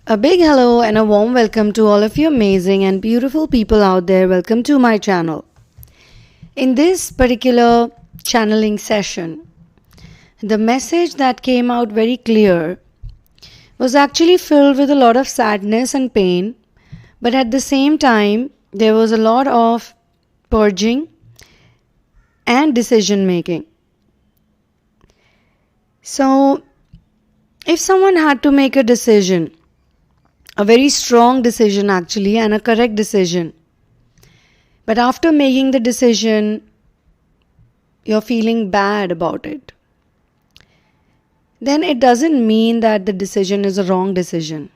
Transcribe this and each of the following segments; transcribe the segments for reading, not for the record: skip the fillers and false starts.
A big hello and a warm welcome to all of you amazing and beautiful people out there. Welcome to my channel. In this particular channeling session, the message that came out very clear was actually filled with a lot of sadness and pain, but at the same time, there was a lot of purging and decision making. So, if someone had to make a decision, a very strong decision actually, and a correct decision, but after making the decision, you're feeling bad about it, then it doesn't mean that the decision is a wrong decision.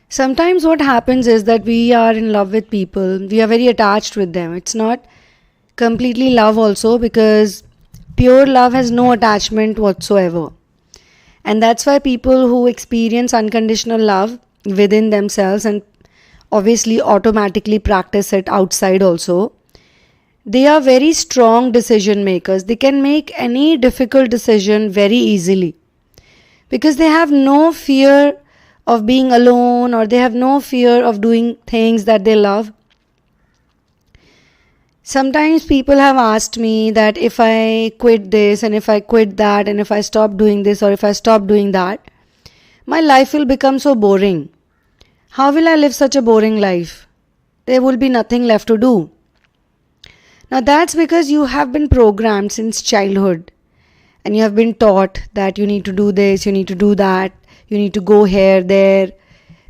Sometimes what happens is that we are in love with people, we are very attached with them. It's not completely love also, because pure love has no attachment whatsoever. And that's why people who experience unconditional love within themselves and obviously automatically practice it outside also, they are very strong decision makers. They can make any difficult decision very easily because they have no fear of being alone, or they have no fear of doing things that they love. Sometimes people have asked me that if I quit this and if I quit that and if I stop doing this or if I stop doing that, my life will become so boring. How will I live such a boring life? There will be nothing left to do. Now that's because you have been programmed since childhood and you have been taught that you need to do this, you need to do that, you need to go here, there,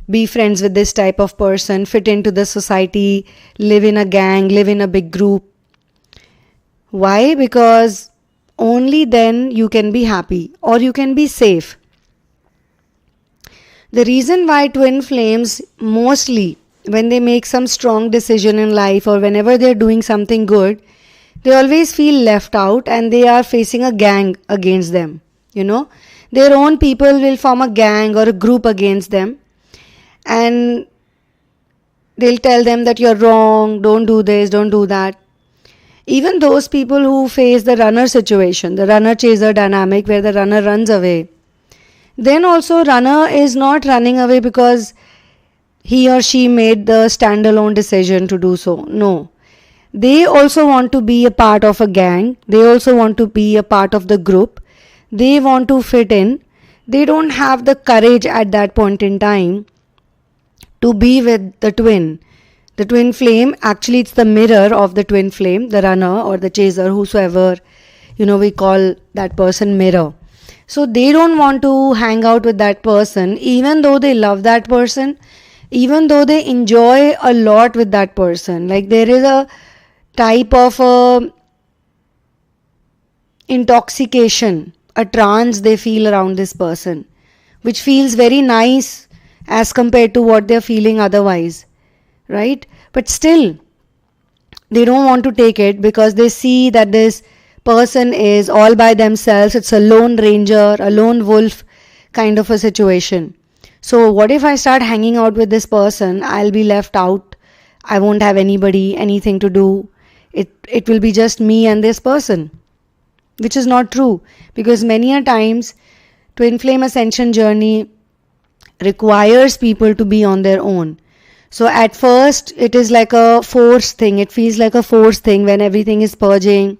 be friends with this type of person, fit into the society, live in a gang, live in a big group. Why? Because only then you can be happy or you can be safe. The reason why twin flames mostly, when they make some strong decision in life or whenever they're doing something good, they always feel left out and they are facing a gang against them. Their own people will form a gang or a group against them. And they'll tell them that you're wrong, don't do this, don't do that. Even those people who face the runner situation, the runner-chaser dynamic where the runner runs away, then also runner is not running away because he or she made the standalone decision to do so. No. They also want to be a part of a gang. They also want to be a part of the group. They want to fit in. They don't have the courage at that point in time to be with the twin. The twin flame, actually it's the mirror of the twin flame, the runner or the chaser, whosoever, we call that person mirror. So they don't want to hang out with that person, even though they love that person, even though they enjoy a lot with that person. Like there is a type of intoxication, a trance they feel around this person, which feels very nice as compared to what they're feeling otherwise, right? But still, they don't want to take it because they see that this person is all by themselves. It's a lone ranger, a lone wolf kind of a situation. So what if I start hanging out with this person? I'll be left out. I won't have anybody, anything to do. It will be just me and this person, which is not true, because many a times twin flame ascension journey requires people to be on their own. So at first it is like a forced thing. It feels like a forced thing when everything is purging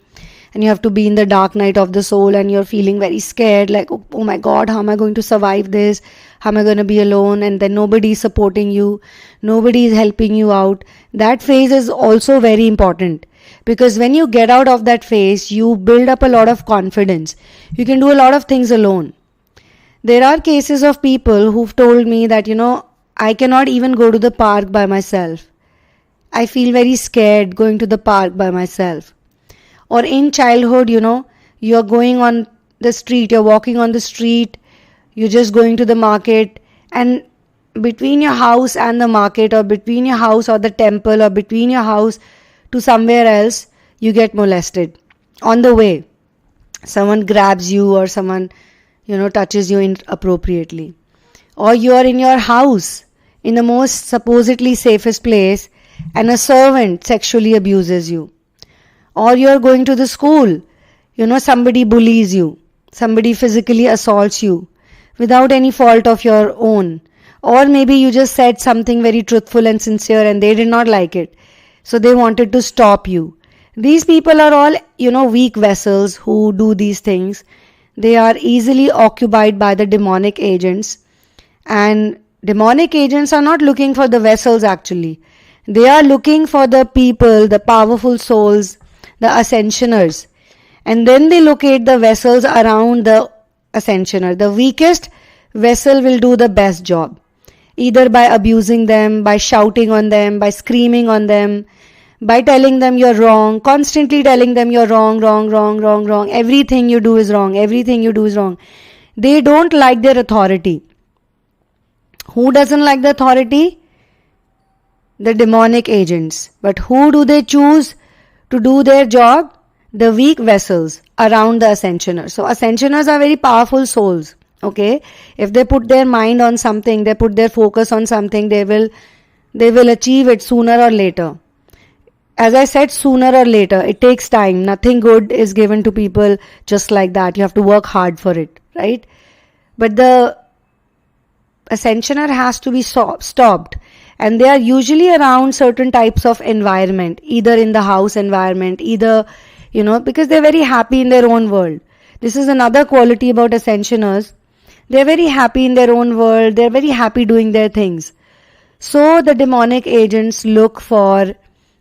and you have to be in the dark night of the soul and you're feeling very scared, like, oh my God, how am I going to survive this? How am I going to be alone? And then nobody is supporting you. Nobody is helping you out. That phase is also very important, because when you get out of that phase, you build up a lot of confidence. You can do a lot of things alone. There are cases of people who've told me that, I cannot even go to the park by myself. I feel very scared going to the park by myself. Or in childhood, you're going on the street, you're walking on the street, you're just going to the market, and between your house and the market, or between your house or the temple, or between your house to somewhere else, you get molested. On the way, someone grabs you or someone touches you inappropriately. Or you are in your house, in the most supposedly safest place, and a servant sexually abuses you. Or you are going to the school, somebody bullies you, somebody physically assaults you, without any fault of your own. Or maybe you just said something very truthful and sincere and they did not like it. So they wanted to stop you. These people are all, weak vessels who do these things. They are easily occupied by the demonic agents. And demonic agents are not looking for the vessels actually. They are looking for the people, the powerful souls, the ascensioners. And then they locate the vessels around the ascensioner. The weakest vessel will do the best job. Either by abusing them, by shouting on them, by screaming on them, by telling them you're wrong, constantly telling them you're wrong. Everything you do is wrong. They don't like their authority. Who doesn't like the authority? The demonic agents. But who do they choose to do their job? The weak vessels around the ascensioner. So ascensioners are very powerful souls. Okay, if they put their mind on something, they put their focus on something, they will achieve it sooner or later. As I said, sooner or later. It takes time. Nothing good is given to people just like that. You have to work hard for it, right? But the ascensioner has to be stopped. And they are usually around certain types of environment, either in the house environment, either, because they're very happy in their own world. This is another quality about ascensioners. They're very happy in their own world. They're very happy doing their things. So the demonic agents look for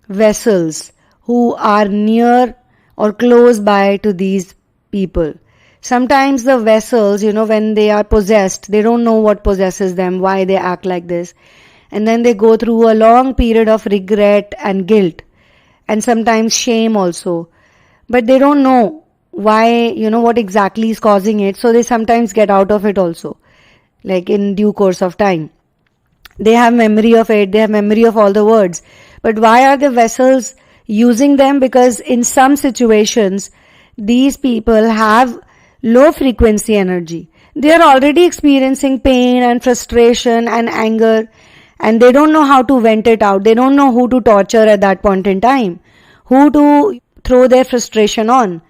vessels who are near or close by to these people. Sometimes the vessels, when they are possessed, they don't know what possesses them, why they act like this. And then they go through a long period of regret and guilt. And sometimes shame also. But they don't know why, what exactly is causing it. So they sometimes get out of it also. Like in due course of time. They have memory of it. They have memory of all the words. But why are the vessels using them? Because in some situations, these people have low frequency energy. They are already experiencing pain and frustration and anger. And they don't know how to vent it out. They don't know who to torture at that point in time. Who to throw their frustration on.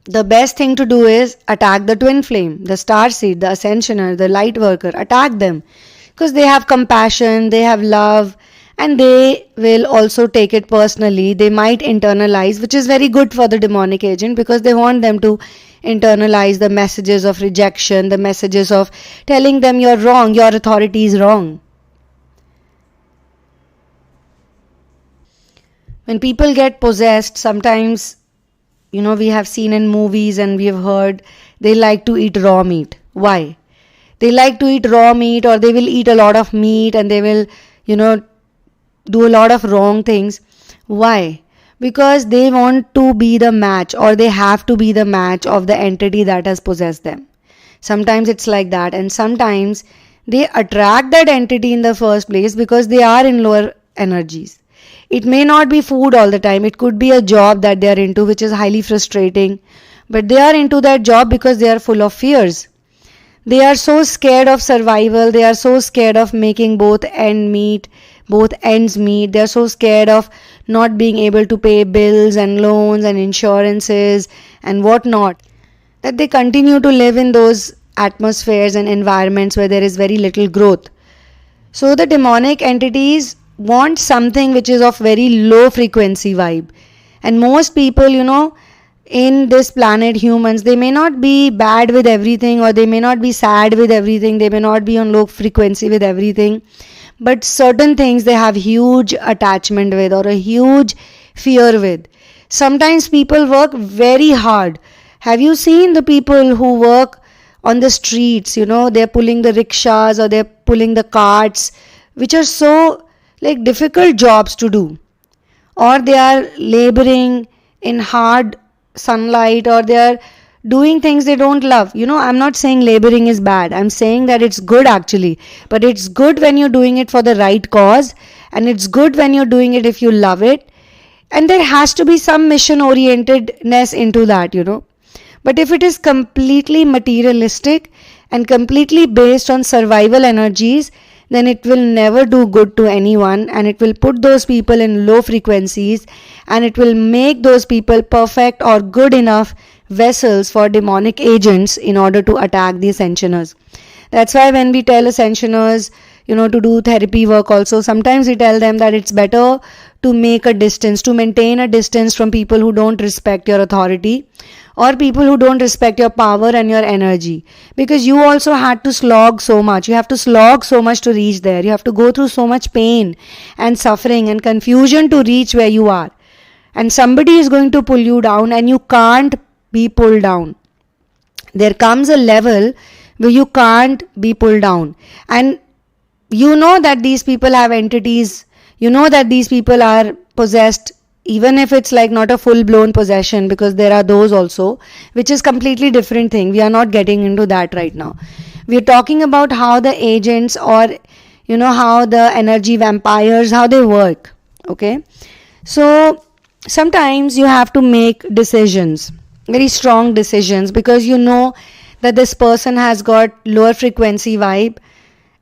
The best thing to do is attack the twin flame, the star seed, the ascensioner, the light worker. Attack them. Because they have compassion, they have love, and they will also take it personally. They might internalize, which is very good for the demonic agent because they want them to internalize the messages of rejection, the messages of telling them you're wrong, your authority is wrong. When people get possessed, sometimes, we have seen in movies and we have heard they like to eat raw meat. Why? They like to eat raw meat, or they will eat a lot of meat and they will, do a lot of wrong things. Why? Because they want to be the match, or they have to be the match of the entity that has possessed them. Sometimes it's like that, and sometimes they attract that entity in the first place because they are in lower energies. It may not be food all the time. It could be a job that they are into which is highly frustrating. But they are into that job because they are full of fears. They are so scared of survival. They are so scared of making both ends meet. They are so scared of not being able to pay bills and loans and insurances and whatnot, that they continue to live in those atmospheres and environments where there is very little growth. So the demonic entities want something which is of very low frequency vibe. And most people, in this planet, humans, they may not be bad with everything, or they may not be sad with everything, they may not be on low frequency with everything, but certain things they have huge attachment with or a huge fear with. Sometimes people work very hard. Have you seen the people who work on the streets? They're pulling the rickshaws or they're pulling the carts, which are so difficult jobs to do, or they are laboring in hard sunlight, or they are doing things they don't love. I'm not saying laboring is bad. I'm saying that it's good actually, but it's good when you're doing it for the right cause, and it's good when you're doing it if you love it, and there has to be some mission orientedness into that. But if it is completely materialistic and completely based on survival energies, then it will never do good to anyone, and it will put those people in low frequencies, and it will make those people perfect or good enough vessels for demonic agents in order to attack the ascensioners. That's why when we tell ascensioners, to do therapy work also, sometimes we tell them that it's better to make a distance, to maintain a distance from people who don't respect your authority or people who don't respect your power and your energy. Because you also had to slog so much. You have to slog so much to reach there. You have to go through so much pain and suffering and confusion to reach where you are. And somebody is going to pull you down and you can't be pulled down. There comes a level where you can't be pulled down. And you know that these people have entities. You know that these people are possessed, even if it's like not a full-blown possession, because there are those also, which is completely different thing. We are not getting into that right now. We are talking about how the agents or, how the energy vampires, how they work. Okay. So sometimes you have to make decisions, very strong decisions, because you know that this person has got lower frequency vibe,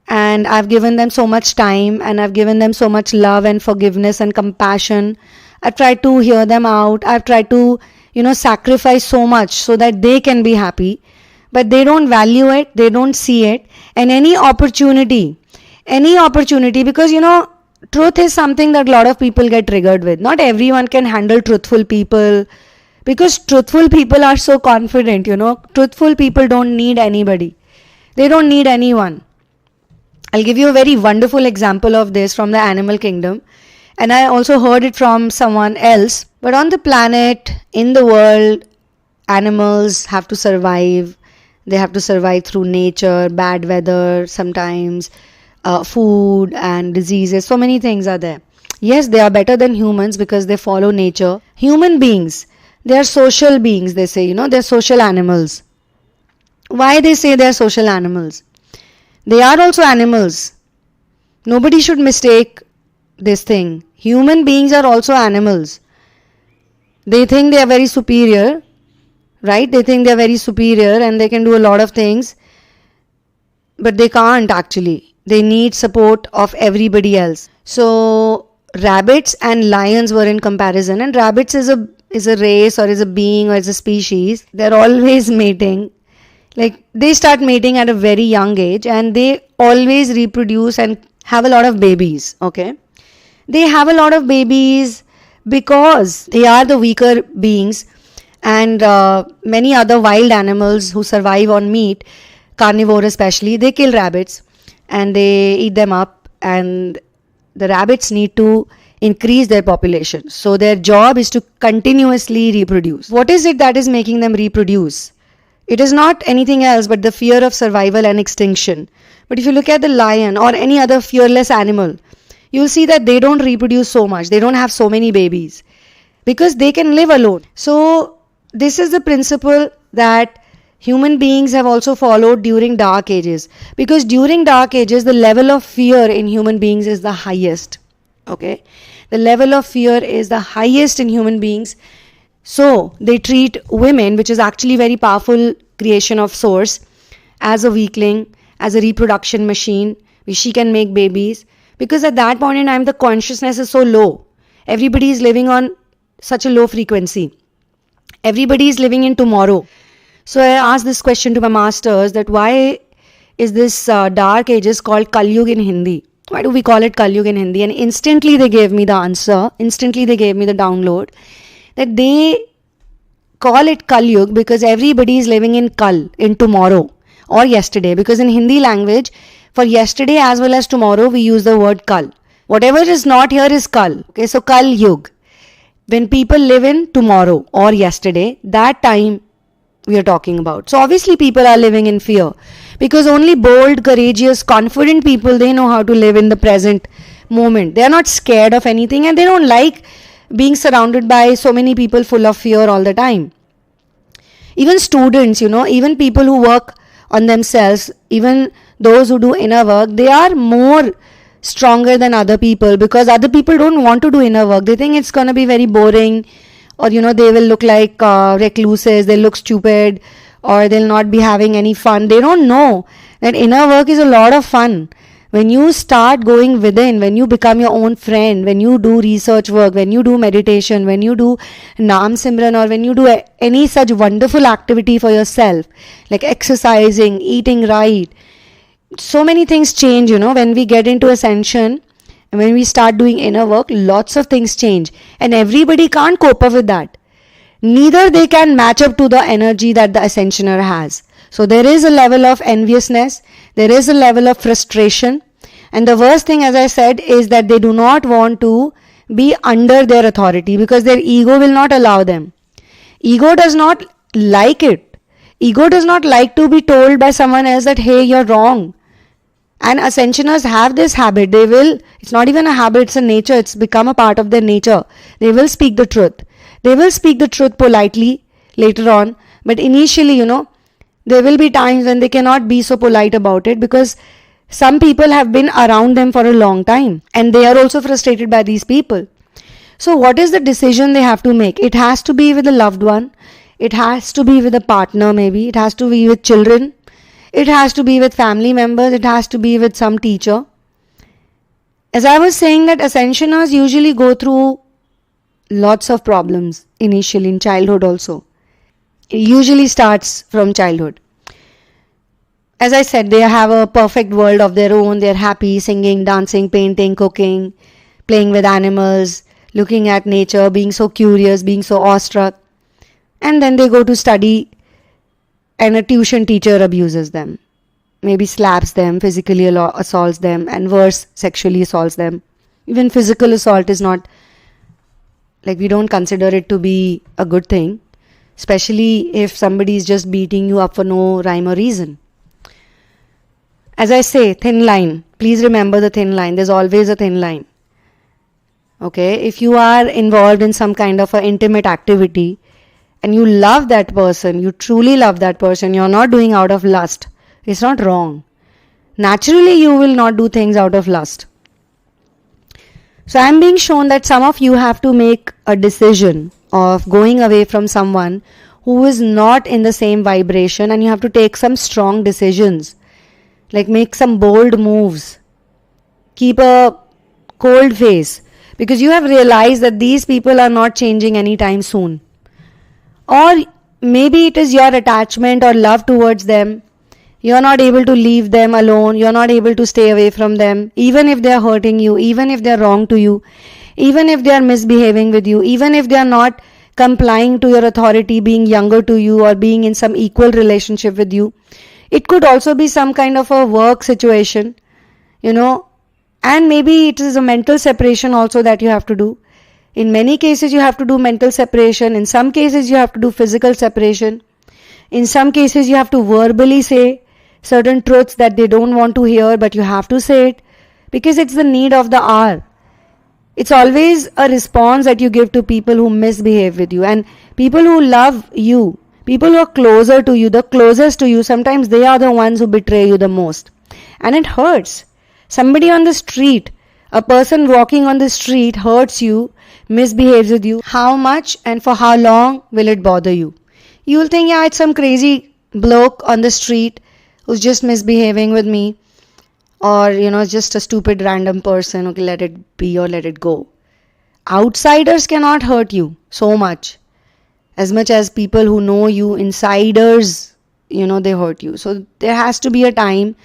and I've given them so much time and I've given them so much love and forgiveness and compassion. I've tried to hear them out. I've tried to, sacrifice so much so that they can be happy, but they don't value it. They don't see it. And any opportunity, because, truth is something that a lot of people get triggered with. Not everyone can handle truthful people, because truthful people are so confident, Truthful people don't need anybody. They don't need anyone. I'll give you a very wonderful example of this from the animal kingdom. And I also heard it from someone else. But on the planet, in the world, animals have to survive. They have to survive through nature, bad weather, sometimes food and diseases. So many things are there. Yes, they are better than humans because they follow nature. Human beings, they are social beings, they say, they're social animals. Why they say they're social animals? They are also animals. Nobody should mistake this thing. Human beings are also animals. They think they are very superior, right? They think they are very superior and they can do a lot of things, but they can't actually. They need support of everybody else. So rabbits and lions were in comparison, and rabbits is a race or is a being or is a species. They're always mating. Like they start mating at a very young age and they always reproduce and have a lot of babies. Okay. They have a lot of babies because they are the weaker beings, and many other wild animals who survive on meat, carnivore especially, they kill rabbits and they eat them up, and the rabbits need to increase their population. So their job is to continuously reproduce. What is it that is making them reproduce? It is not anything else but the fear of survival and extinction. But if you look at the lion or any other fearless animal, you'll see that they don't reproduce so much. They don't have so many babies because they can live alone. So this is the principle that human beings have also followed during dark ages. Because during dark ages, the level of fear in human beings is the highest. Okay? The level of fear is the highest in human beings. So they treat women, which is actually very powerful creation of source, as a weakling, as a reproduction machine, which she can make babies. Because at that point in time, the consciousness is so low. Everybody is living on such a low frequency. Everybody is living in tomorrow. So I asked this question to my masters, that why is this dark ages called Kali Yuga in Hindi? Why do we call it Kali Yuga in Hindi? And instantly they gave me the answer. Instantly they gave me the download. That they call it Kali Yuga because everybody is living in Kal, in tomorrow or yesterday. Because in Hindi language, for yesterday as well as tomorrow, we use the word Kal. Whatever is not here is Kal. Okay, so Kal Yuga. When people live in tomorrow or yesterday, that time we are talking about. So obviously people are living in fear. Because only bold, courageous, confident people, they know how to live in the present moment. They are not scared of anything and they don't like being surrounded by so many people full of fear all the time. Even students, even people who work on themselves, even those who do inner work, they are more stronger than other people because other people don't want to do inner work. They think it's going to be very boring, or they will look like recluses, they'll look stupid, or they'll not be having any fun. They don't know that inner work is a lot of fun. When you start going within, when you become your own friend, when you do research work, when you do meditation, when you do Naam Simran, or when you do any such wonderful activity for yourself, like exercising, eating right, so many things change, when we get into ascension and when we start doing inner work, lots of things change. And everybody can't cope up with that. Neither they can match up to the energy that the ascensioner has. So there is a level of enviousness, there is a level of frustration, and the worst thing, as I said, is that they do not want to be under their authority because their ego will not allow them. Ego does not like it. Ego does not like to be told by someone else that, hey, you're wrong. And ascensioners have this habit. They will, it's not even a habit, it's a nature, it's become a part of their nature. They will speak the truth. They will speak the truth politely later on, but initially, there will be times when they cannot be so polite about it because some people have been around them for a long time and they are also frustrated by these people. So what is the decision they have to make? It has to be with a loved one. It has to be with a partner maybe. It has to be with children. It has to be with family members. It has to be with some teacher. As I was saying, that ascensioners usually go through lots of problems initially in childhood also. It usually starts from childhood. As I said, they have a perfect world of their own. They're happy, singing, dancing, painting, cooking, playing with animals, looking at nature, being so curious, being so awestruck. And then they go to study and a tuition teacher abuses them. Maybe slaps them, physically assaults them, and worse, sexually assaults them. Even physical assault is not, we don't consider it to be a good thing. Especially if somebody is just beating you up for no rhyme or reason. As I say, thin line. Please remember the thin line. There's always a thin line. Okay? If you are involved in some kind of an intimate activity and you love that person, you truly love that person, you're not doing out of lust. It's not wrong. Naturally, you will not do things out of lust. So I'm being shown that some of you have to make a decision of going away from someone who is not in the same vibration, and you have to take some strong decisions, like make some bold moves, keep a cold face, because you have realized that these people are not changing anytime soon. Or maybe it is your attachment or love towards them. You're not able to leave them alone, you're not able to stay away from them, even if they're hurting you, even if they're wrong to you, even if they are misbehaving with you, even if they are not complying to your authority, being younger to you or being in some equal relationship with you. It could also be some kind of a work situation, and maybe it is a mental separation also that you have to do. In many cases you have to do mental separation. In some cases you have to do physical separation. In some cases you have to verbally say certain truths that they don't want to hear, but you have to say it because it's the need of the hour. It's always a response that you give to people who misbehave with you, and people who love you, people who are closer to you, the closest to you, sometimes they are the ones who betray you the most. And it hurts. Somebody on the street, a person walking on the street hurts you, misbehaves with you. How much and for how long will it bother you? You will think, it's some crazy bloke on the street who's just misbehaving with me. Or, just a stupid random person. Okay, let it be or let it go. Outsiders cannot hurt you so much. As much as people who know you, insiders, they hurt you. So there has to be a time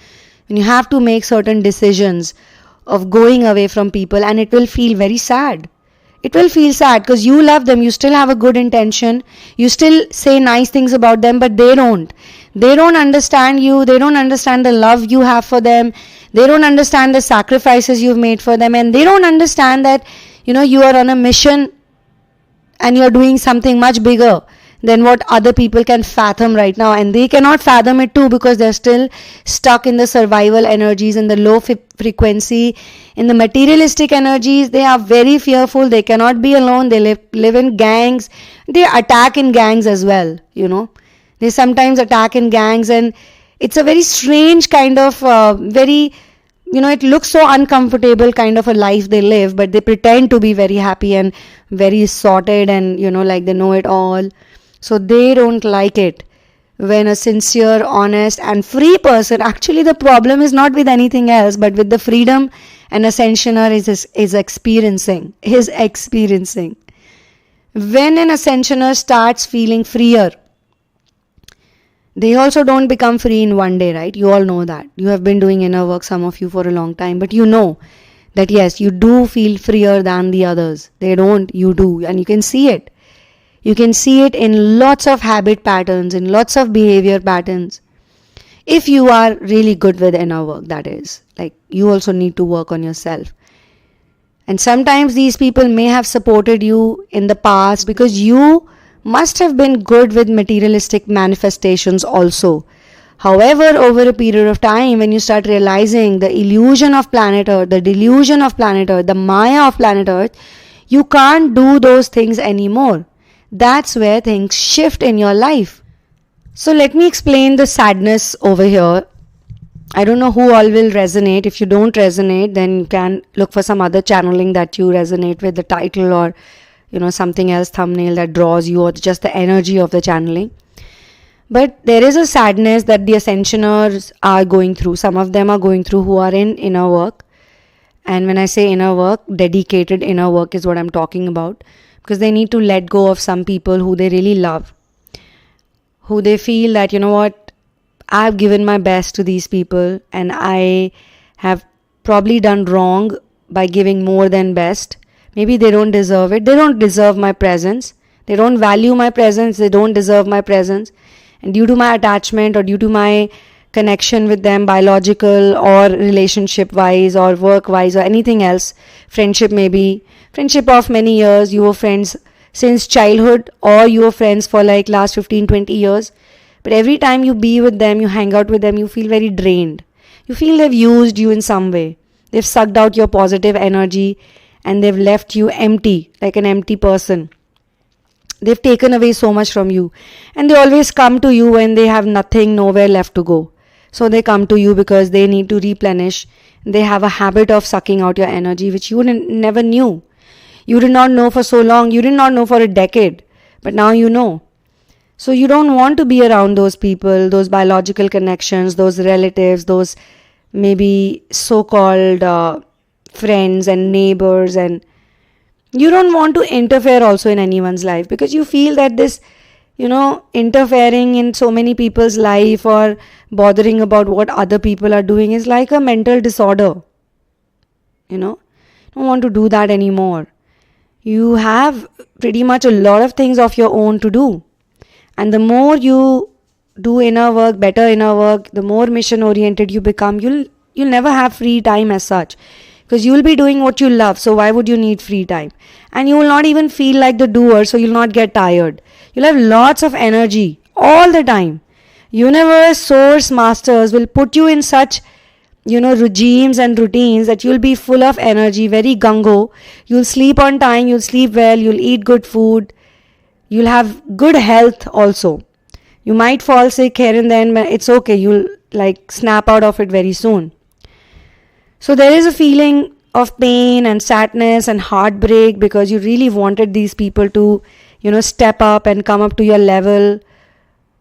when you have to make certain decisions of going away from people, and it will feel very sad. It will feel sad because you love them, you still have a good intention, you still say nice things about them, but they don't. They don't understand you, they don't understand the love you have for them, they don't understand the sacrifices you've made for them, and they don't understand that, you are on a mission and you're doing something much bigger than what other people can fathom right now. And they cannot fathom it too because they're still stuck in the survival energies, in the low frequency, in the materialistic energies. They are very fearful. They cannot be alone. They live in gangs. They attack in gangs as well, They sometimes attack in gangs, and it's a very strange kind of, it looks so uncomfortable kind of a life they live, but they pretend to be very happy and very sorted and, like they know it all. So they don't like it when a sincere, honest and free person, actually the problem is not with anything else but with the freedom an ascensioner is experiencing. When an ascensioner starts feeling freer, they also don't become free in one day, right? You all know that. You have been doing inner work, some of you, for a long time, but you know that yes, you do feel freer than the others. They don't, you do, and you can see it. You can see it in lots of habit patterns, in lots of behavior patterns. If you are really good with inner work, that is. Like, you also need to work on yourself. And sometimes these people may have supported you in the past because you must have been good with materialistic manifestations also. However, over a period of time, when you start realizing the illusion of planet Earth, the delusion of planet Earth, the Maya of planet Earth, you can't do those things anymore. That's where things shift in your life. So let me explain the sadness over here. I don't know who all will resonate. If you don't resonate, then you can look for some other channeling that you resonate with, the title or something else, thumbnail that draws you, or just the energy of the channeling. But there is a sadness that the ascensioners are going through. Some of them are going through who are in inner work. And when I say inner work, dedicated inner work is what I'm talking about. Because they need to let go of some people who they really love. Who they feel that, I've given my best to these people and I have probably done wrong by giving more than best. Maybe they don't deserve it. They don't deserve my presence. They don't value my presence. They don't deserve my presence. And due to my attachment or due to my connection with them, biological or relationship wise or work wise or anything else, friendship maybe, friendship of many years, you were friends since childhood or you were friends for like last 15-20 years. But every time you be with them, you hang out with them, you feel very drained. You feel they've used you in some way. They've sucked out your positive energy and they've left you empty, like an empty person. They've taken away so much from you. And they always come to you when they have nothing, nowhere left to go. So they come to you because they need to replenish. They have a habit of sucking out your energy, which you never knew. You did not know for so long. You did not know for a decade. But now you know. So you don't want to be around those people, those biological connections, those relatives, those maybe so-called friends and neighbors, and you don't want to interfere also in anyone's life because you feel that this, interfering in so many people's life or bothering about what other people are doing is like a mental disorder. Don't want to do that anymore. You have pretty much a lot of things of your own to do. And the more you do inner work, better inner work, the more mission oriented you become, you'll never have free time as such. Because you will be doing what you love, so why would you need free time? And you will not even feel like the doer, so you'll not get tired. You'll have lots of energy all the time. Universe, source, masters will put you in such, regimes and routines that you'll be full of energy, very gung-ho. You'll sleep on time, you'll sleep well, you'll eat good food. You'll have good health also. You might fall sick here and then, but it's okay. You'll snap out of it very soon. So there is a feeling of pain and sadness and heartbreak because you really wanted these people to, step up and come up to your level.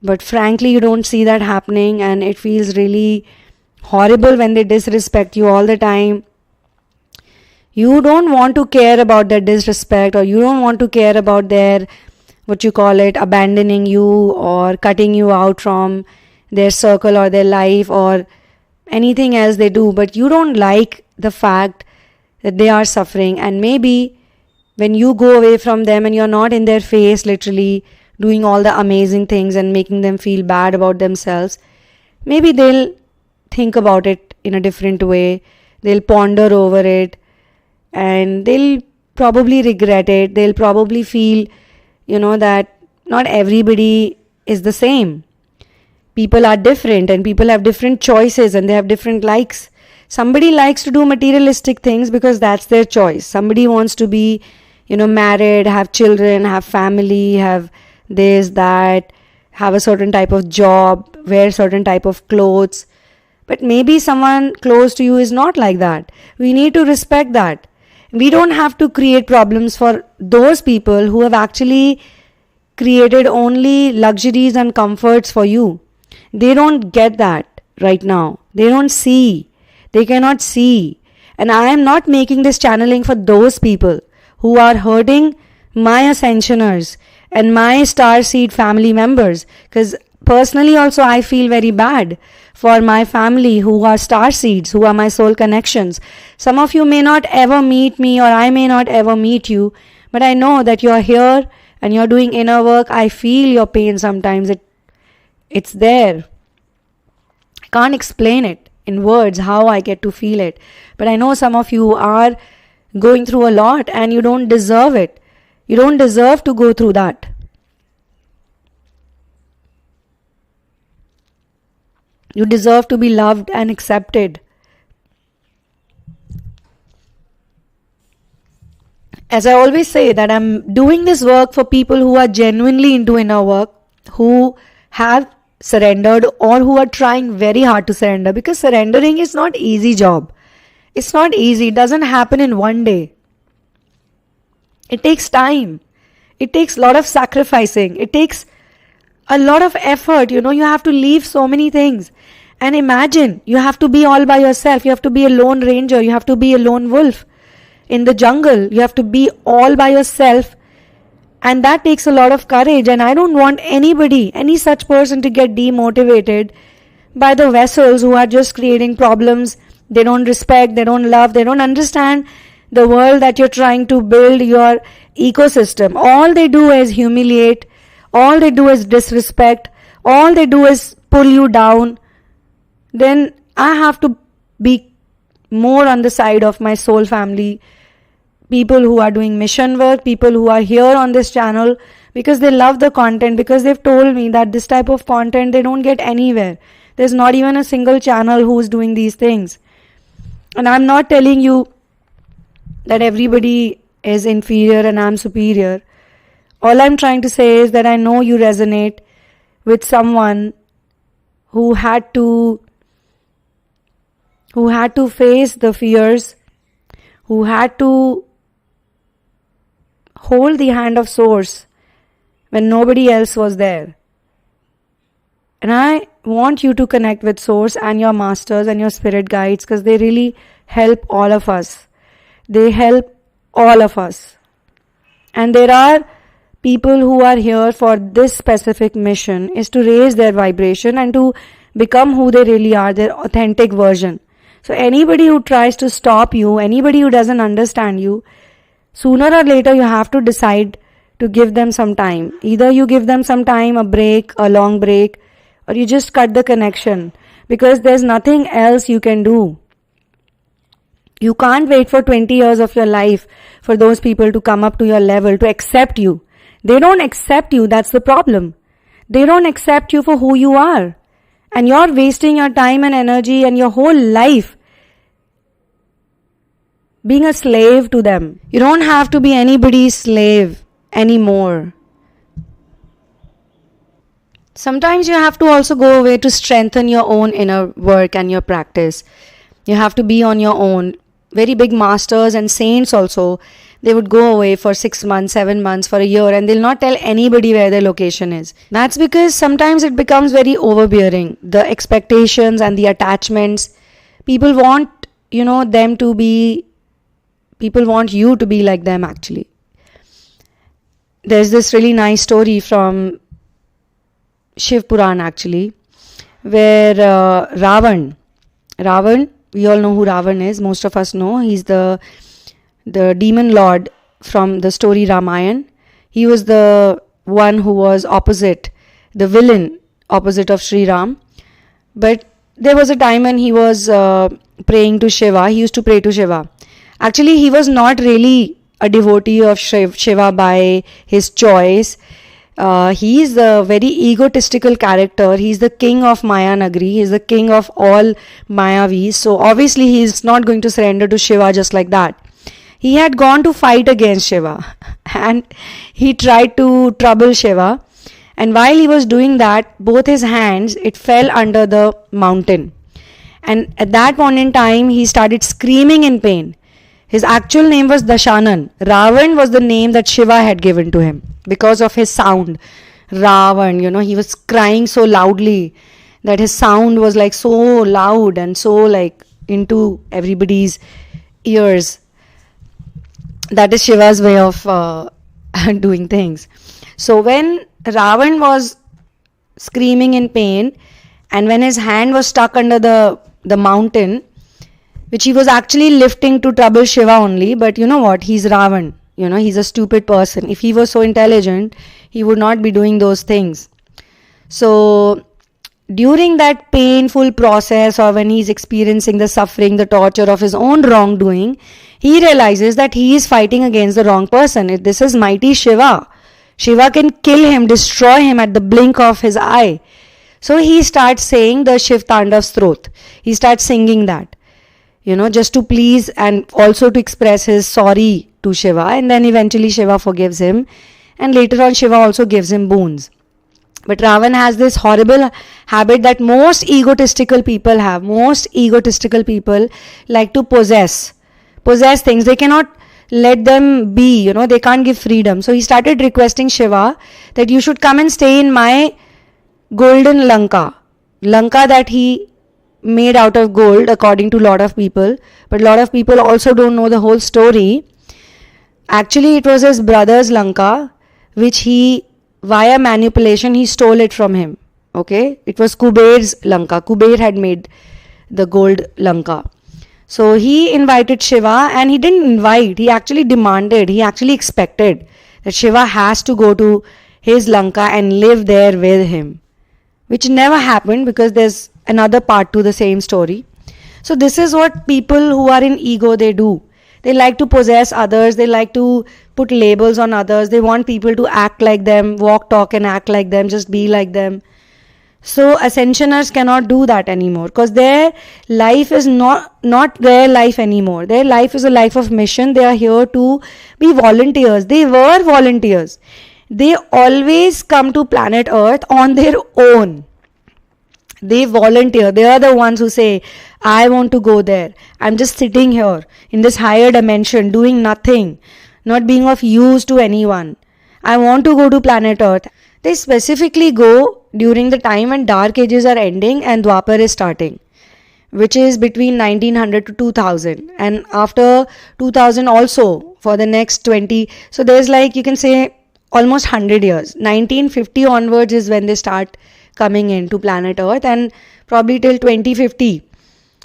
But frankly, you don't see that happening and it feels really horrible when they disrespect you all the time. You don't want to care about their disrespect or you don't want to care about their, abandoning you or cutting you out from their circle or their life or anything else they do, but you don't like the fact that they are suffering. And maybe when you go away from them and you're not in their face literally doing all the amazing things and making them feel bad about themselves, maybe they'll think about it in a different way. They'll ponder over it and they'll probably regret it. They'll probably feel that not everybody is the same. People are different and people have different choices and they have different likes. Somebody likes to do materialistic things because that's their choice. Somebody wants to be, married, have children, have family, have this, that, have a certain type of job, wear certain type of clothes. But maybe someone close to you is not like that. We need to respect that. We don't have to create problems for those people who have actually created only luxuries and comforts for you. They don't get that right now. They don't see. They cannot see. And I am not making this channeling for those people who are hurting my ascensioners and my starseed family members. Because personally also I feel very bad for my family who are starseeds, who are my soul connections. Some of you may not ever meet me, or I may not ever meet you, but I know that you're here and you're doing inner work. I feel your pain sometimes. It's there. I can't explain it in words how I get to feel it. But I know some of you are going through a lot and you don't deserve it. You don't deserve to go through that. You deserve to be loved and accepted. As I always say, that I'm doing this work for people who are genuinely into inner work, who have surrendered or who are trying very hard to surrender, because surrendering is not easy job. It's not easy. It doesn't happen in one day. It takes time. It takes a lot of sacrificing. It takes a lot of effort. You have to leave so many things. And imagine, you have to be all by yourself. You have to be a lone ranger. You have to be a lone wolf in the jungle. You have to be all by yourself. And that takes a lot of courage. And I don't want anybody, any such person, to get demotivated by the vessels who are just creating problems. They don't respect, they don't love, they don't understand the world that you're trying to build, your ecosystem. All they do is humiliate. All they do is disrespect. All they do is pull you down. Then I have to be more on the side of my soul family, people who are doing mission work, people who are here on this channel because they love the content, because they've told me that this type of content they don't get anywhere. There's not even a single channel who's doing these things. And I'm not telling you that everybody is inferior and I'm superior. All I'm trying to say is that I know you resonate with someone who had to face the fears, who had to hold the hand of Source when nobody else was there. And I want you to connect with Source and your masters and your spirit guides, because they really help all of us. They help all of us. And there are people who are here for this specific mission, is to raise their vibration and to become who they really are, their authentic version. So anybody who tries to stop you, anybody who doesn't understand you, sooner or later you have to decide to give them some time. Either you give them some time, a break, a long break, or you just cut the connection, because there's nothing else you can do. You can't wait for 20 years of your life for those people to come up to your level, to accept you. They don't accept you, that's the problem. They don't accept you for who you are. And you're wasting your time and energy and your whole life being a slave to them. You don't have to be anybody's slave anymore. Sometimes you have to also go away to strengthen your own inner work and your practice. You have to be on your own. Very big masters and saints also, they would go away for 6 months, 7 months, for a year, and they'll not tell anybody where their location is. That's because sometimes it becomes very overbearing. The expectations and the attachments. People want, them to be, people want you to be like them actually. There's this really nice story from Shiv Puran actually, where Ravan, we all know who Ravan is. Most of us know. He's the demon lord from the story Ramayana. He was the one who was opposite, the villain opposite of Sri Ram. But there was a time when he was praying to Shiva. He used to pray to Shiva. Actually, he was not really a devotee of Shiva by his choice. He is a very egotistical character. He is the king of Maya Nagri. He is the king of all Mayavis. So obviously he is not going to surrender to Shiva just like that. He had gone to fight against Shiva and he tried to trouble Shiva. And while he was doing that, both his hands, it fell under the mountain. And at that point in time, he started screaming in pain. His actual name was Dashanan. Ravan was the name that Shiva had given to him because of his sound. Ravan, he was crying so loudly that his sound was like so loud and so like into everybody's ears. That is Shiva's way of doing things. So when Ravan was screaming in pain, and when his hand was stuck under the mountain, which he was actually lifting to trouble Shiva only, but you know what, he's Ravan, he's a stupid person. If he was so intelligent, he would not be doing those things. So during that painful process, or when he's experiencing the suffering, the torture of his own wrongdoing, he realizes that he is fighting against the wrong person. This is mighty Shiva. Shiva can kill him, destroy him at the blink of his eye. So he starts saying the Shiv Tandav Strot. He starts singing that, just to please and also to express his sorry to Shiva. And then eventually Shiva forgives him. And later on Shiva also gives him boons. But Ravan has this horrible habit that most egotistical people have. Most egotistical people like to possess things. They cannot let them be, they can't give freedom. So he started requesting Shiva that you should come and stay in my golden Lanka that he made out of gold, according to a lot of people. But a lot of people also don't know the whole story. Actually, it was his brother's Lanka, which he, via manipulation, he stole it from him. Okay, it was Kuber's Lanka. Kuber had made the gold Lanka. So he invited Shiva, and he didn't invite, he actually demanded, he actually expected that Shiva has to go to his Lanka and live there with him, which never happened because there's another part to the same story. So this is what people who are in ego, they do. They like to possess others, they like to put labels on others, they want people to act like them, walk, talk and act like them, just be like them. So ascensioners cannot do that anymore, because their life is not their life anymore. Their life is a life of mission. They are here to be volunteers. They were volunteers. They always come to planet Earth on their own. They volunteer. They are the ones who say, I want to go there. I'm just sitting here in this higher dimension, doing nothing, not being of use to anyone. I want to go to planet Earth. They specifically go during the time when Dark Ages are ending and Dwapar is starting, which is between 1900 to 2000. And after 2000 also for the next 20. So there's like, you can say, almost 100 years. 1950 onwards is when they start coming into planet Earth, and probably till 2050.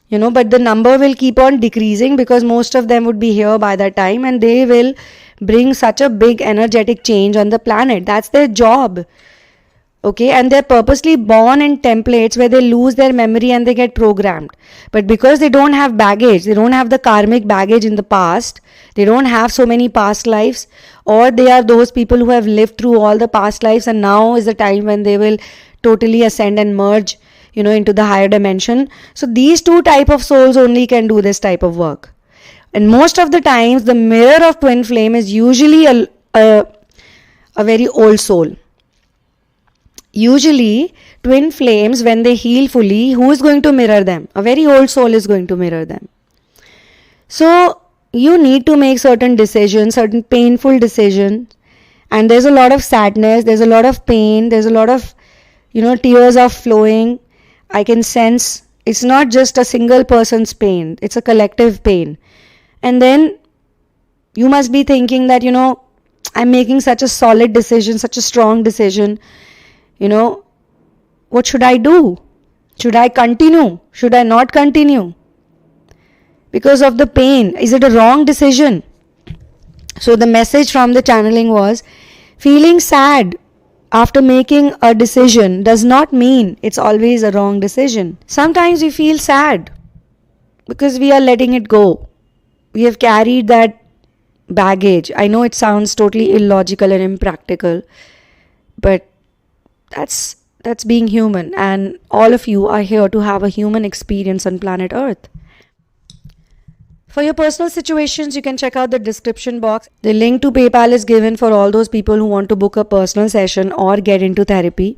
But the number will keep on decreasing because most of them would be here by that time, and they will bring such a big energetic change on the planet. That's their job. Okay, and they're purposely born in templates where they lose their memory and they get programmed. But because they don't have baggage, they don't have the karmic baggage in the past, they don't have so many past lives, or they are those people who have lived through all the past lives, and now is the time when they will totally ascend and merge, into the higher dimension. So these two type of souls only can do this type of work. And most of the times, the mirror of twin flame is usually a very old soul. Usually, twin flames, when they heal fully, who is going to mirror them? A very old soul is going to mirror them. So, you need to make certain decisions, certain painful decisions. And there's a lot of sadness, there's a lot of pain, there's a lot of, tears are flowing. I can sense it's not just a single person's pain, it's a collective pain. And then you must be thinking that, I'm making such a solid decision, such a strong decision. What should I do? Should I continue? Should I not continue? Because of the pain. Is it a wrong decision? So the message from the channeling was, feeling sad after making a decision does not mean it's always a wrong decision. Sometimes we feel sad because we are letting it go. We have carried that baggage. I know it sounds totally illogical and impractical, but that's being human, and all of you are here to have a human experience on planet Earth. For your personal situations, you can check out the description box. The link to PayPal is given for all those people who want to book a personal session or get into therapy.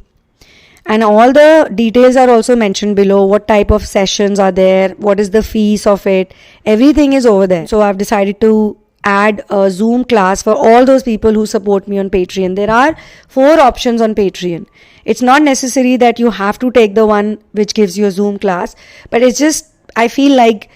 And all the details are also mentioned below. What type of sessions are there, what is the fees of it, everything is over there. So I've decided to add a Zoom class for all those people who support me on Patreon. There are 4 options on Patreon. It's not necessary that you have to take the one which gives you a Zoom class, but it's just, I feel like,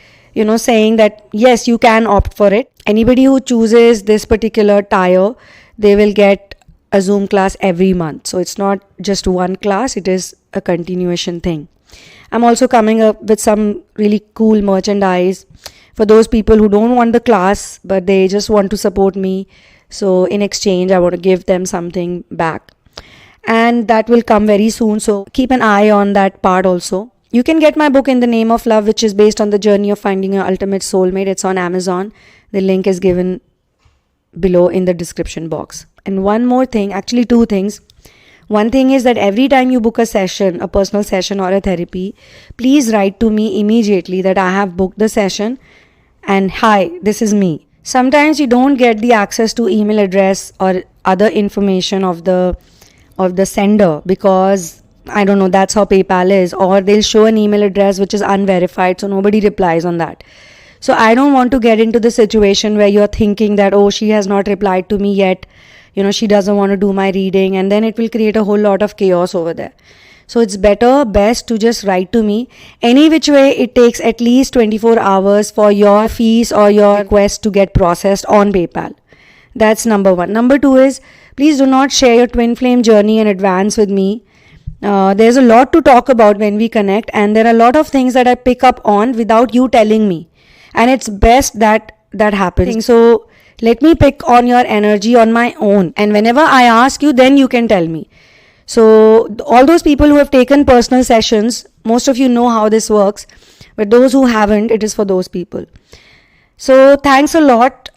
saying that yes, you can opt for it. Anybody who chooses this particular tier, they will get a Zoom class every month. So it's not just one class, it is a continuation thing. I'm also coming up with some really cool merchandise for those people who don't want the class but they just want to support me. So in exchange, I want to give them something back. And that will come very soon. So keep an eye on that part also. You can get my book In the Name of Love, which is based on the journey of finding your ultimate soulmate. It's on Amazon. The link is given below in the description box. And one more thing, actually 2 things. One thing is that every time you book a session, a personal session or a therapy, please write to me immediately that I have booked the session and hi, this is me. Sometimes you don't get the access to email address or other information of the sender because, I don't know, that's how PayPal is, or they'll show an email address which is unverified, so nobody replies on that. So I don't want to get into the situation where you're thinking that, oh, she has not replied to me yet, she doesn't want to do my reading, and then it will create a whole lot of chaos over there. So it's best to just write to me. Any which way, it takes at least 24 hours for your fees or your request to get processed on PayPal. That's number 1. Number 2 is, please do not share your twin flame journey in advance with me. There's a lot to talk about when we connect, and there are a lot of things that I pick up on without you telling me, and it's best that happens. So let me pick on your energy on my own, and whenever I ask you, then you can tell me. So all those people who have taken personal sessions, most of you know how this works, but those who haven't, it is for those people. So thanks a lot.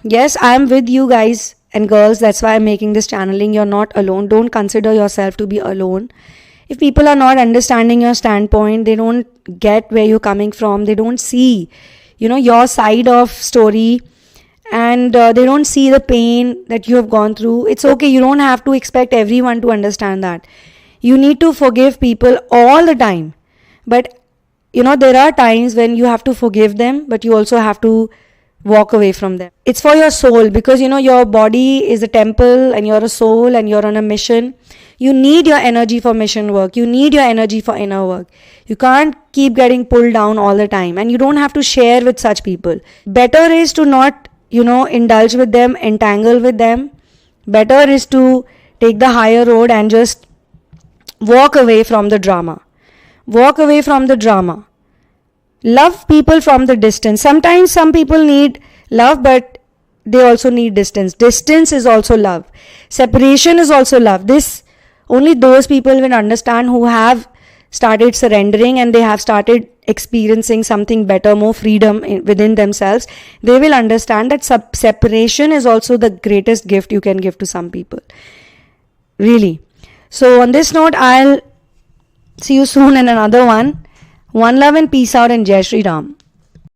Yes, I'm with you guys and girls. That's why I'm making this channeling. You're not alone. Don't consider yourself to be alone. If people are not understanding your standpoint, they don't get where you're coming from, they don't see, your side of story, and they don't see the pain that you have gone through. It's okay. You don't have to expect everyone to understand that. You need to forgive people all the time. But, there are times when you have to forgive them, but you also have to walk away from them. It's for your soul, because, your body is a temple and you're a soul and you're on a mission. You need your energy for mission work. You need your energy for inner work. You can't keep getting pulled down all the time, and you don't have to share with such people. Better is to not indulge with them, entangle with them. Better is to take the higher road and just walk away from the drama. Walk away from the drama. Love people from the distance. Sometimes some people need love, but they also need distance. Distance is also love. Separation is also love. This only those people will understand who have started surrendering and they have started experiencing something better, more freedom within themselves. They will understand that separation is also the greatest gift you can give to some people. Really. So on this note, I'll see you soon in another one. One love and peace out, and Jai Shri Ram.